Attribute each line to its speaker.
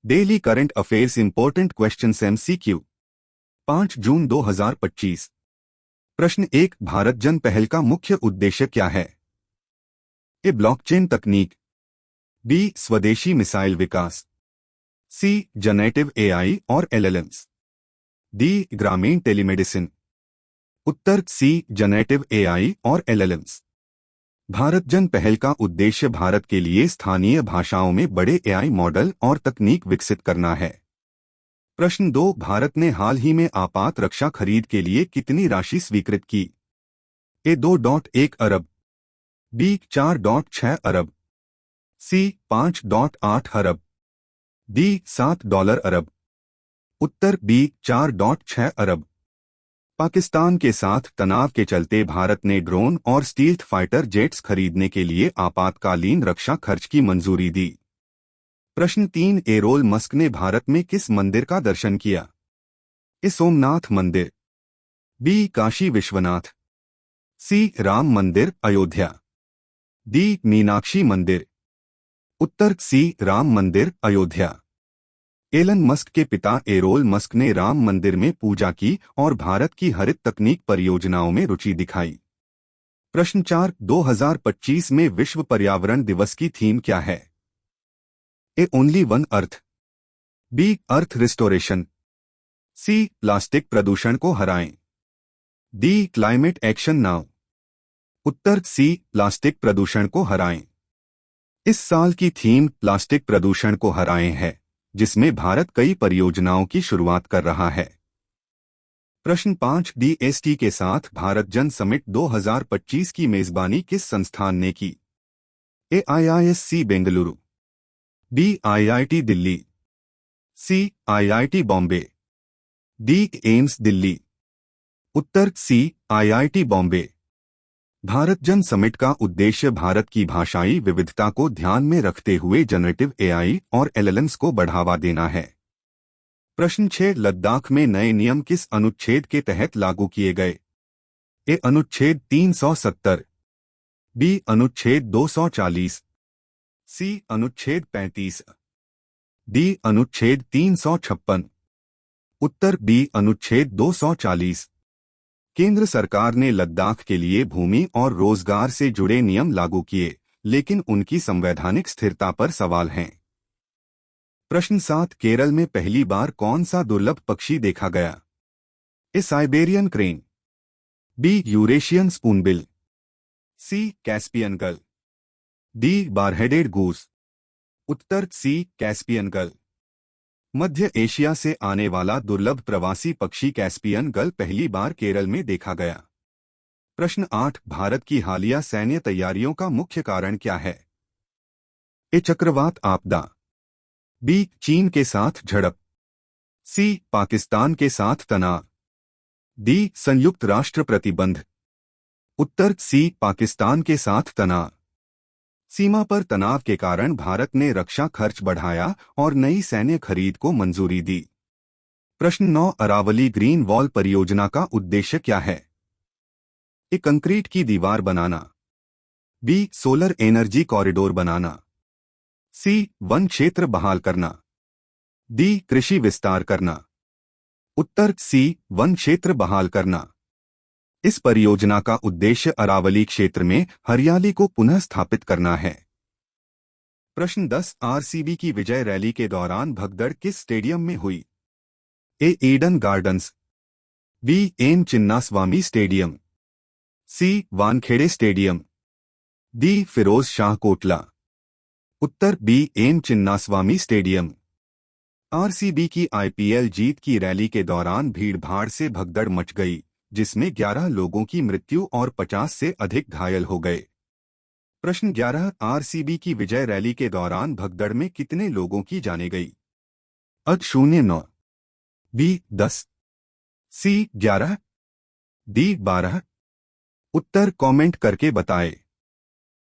Speaker 1: Daily current affairs important questions MCQ 5 जून 2025। प्रश्न 1, भारत जन पहल का मुख्य उद्देश्य क्या है? ए, ब्लॉकचेन तकनीक। बी, स्वदेशी मिसाइल विकास। सी, जनरेटिव AI और LLMs। डी, ग्रामीण टेलीमेडिसिन। उत्तर सी, जनरेटिव AI और LLMs। भारत जन पहल का उद्देश्य भारत के लिए स्थानीय भाषाओं में बड़े AI मॉडल और तकनीक विकसित करना है। प्रश्न 2, भारत ने हाल ही में आपात रक्षा खरीद के लिए कितनी राशि स्वीकृत की? ए, 2.1 अरब। बी, 4.6 अरब। सी, 5.8 अरब। डी, $7 अरब। उत्तर बी, 4.6 अरब। पाकिस्तान के साथ तनाव के चलते भारत ने ड्रोन और स्टील्थ फाइटर जेट्स खरीदने के लिए आपातकालीन रक्षा खर्च की मंजूरी दी। प्रश्न 3, एलोन मस्क ने भारत में किस मंदिर का दर्शन किया? ए, सोमनाथ मंदिर। बी, काशी विश्वनाथ। सी, राम मंदिर अयोध्या। डी, मीनाक्षी मंदिर। उत्तर सी, राम मंदिर अयोध्या। एलन मस्क के पिता एलोन मस्क ने राम मंदिर में पूजा की और भारत की हरित तकनीक परियोजनाओं में रुचि दिखाई। प्रश्न 4, 2025 में विश्व पर्यावरण दिवस की थीम क्या है? A, only one earth. B, earth restoration. C, plastic प्रदूषण को हराएं। D, climate action now. उत्तर सी, प्लास्टिक प्रदूषण को हराएं। इस साल की थीम प्लास्टिक प्रदूषण को हराएं है, जिसमें भारत कई परियोजनाओं की शुरुआत कर रहा है। प्रश्न 5, DST के साथ भारत जन समिट 2025 की मेजबानी किस संस्थान ने की? A, IISc Bengaluru. B, IIT Delhi. C, IIT Bombay. D, AIIMS Delhi. उत्तर सी, IIT बॉम्बे। भारत जन समिट का उद्देश्य भारत की भाषाई विविधता को ध्यान में रखते हुए जनरेटिव AI और LLMs को बढ़ावा देना है। प्रश्न 6, लद्दाख में नए नियम किस अनुच्छेद के तहत लागू किए गए? ए, अनुच्छेद 370। बी, अनुच्छेद 240। सी, अनुच्छेद 35। डी, अनुच्छेद 356। उत्तर बी, अनुच्छेद 240। केंद्र सरकार ने लद्दाख के लिए भूमि और रोजगार से जुड़े नियम लागू किए, लेकिन उनकी संवैधानिक स्थिरता पर सवाल हैं। प्रश्न 7, केरल में पहली बार कौन सा दुर्लभ पक्षी देखा गया? A, Siberian crane. B, Eurasian spoonbill. C, Caspian gull. D, bar headed goose. उत्तर सी, कैस्पियन गल। मध्य एशिया से आने वाला दुर्लभ प्रवासी पक्षी कैस्पियन गल पहली बार केरल में देखा गया। प्रश्न 8, भारत की हालिया सैन्य तैयारियों का मुख्य कारण क्या है? ए, चक्रवात आपदा। बी, चीन के साथ झड़प। सी, पाकिस्तान के साथ तनाव। डी, संयुक्त राष्ट्र प्रतिबंध। उत्तर सी, पाकिस्तान के साथ तनाव। सीमा पर तनाव के कारण भारत ने रक्षा खर्च बढ़ाया और नई सैन्य खरीद को मंजूरी दी। प्रश्न 9, अरावली ग्रीन वॉल परियोजना का उद्देश्य क्या है? ए, कंक्रीट की दीवार बनाना। बी, सोलर एनर्जी कॉरिडोर बनाना। सी, वन क्षेत्र बहाल करना। डी, कृषि विस्तार करना। उत्तर सी, वन क्षेत्र बहाल करना। इस परियोजना का उद्देश्य अरावली क्षेत्र में हरियाली को पुनः स्थापित करना है। प्रश्न 10, RCB की विजय रैली के दौरान भगदड़ किस स्टेडियम में हुई? A, Eden Gardens. B, M Chinnaswamy stadium. C, Wankhede stadium. D, Feroz Shah Kotla. उत्तर B, M Chinnaswamy stadium. RCB की IPL जीत की रैली के दौरान भीड़भाड़ से भगदड़ मच गई, जिसमें 11 लोगों की मृत्यु और 50 से अधिक घायल हो गए। प्रश्न 11, RCB की विजय रैली के दौरान भगदड़ में कितने लोगों की जानें गई? अ, 09। बी, 10। सी, 11। डी, 12। उत्तर कमेंट करके बताएं।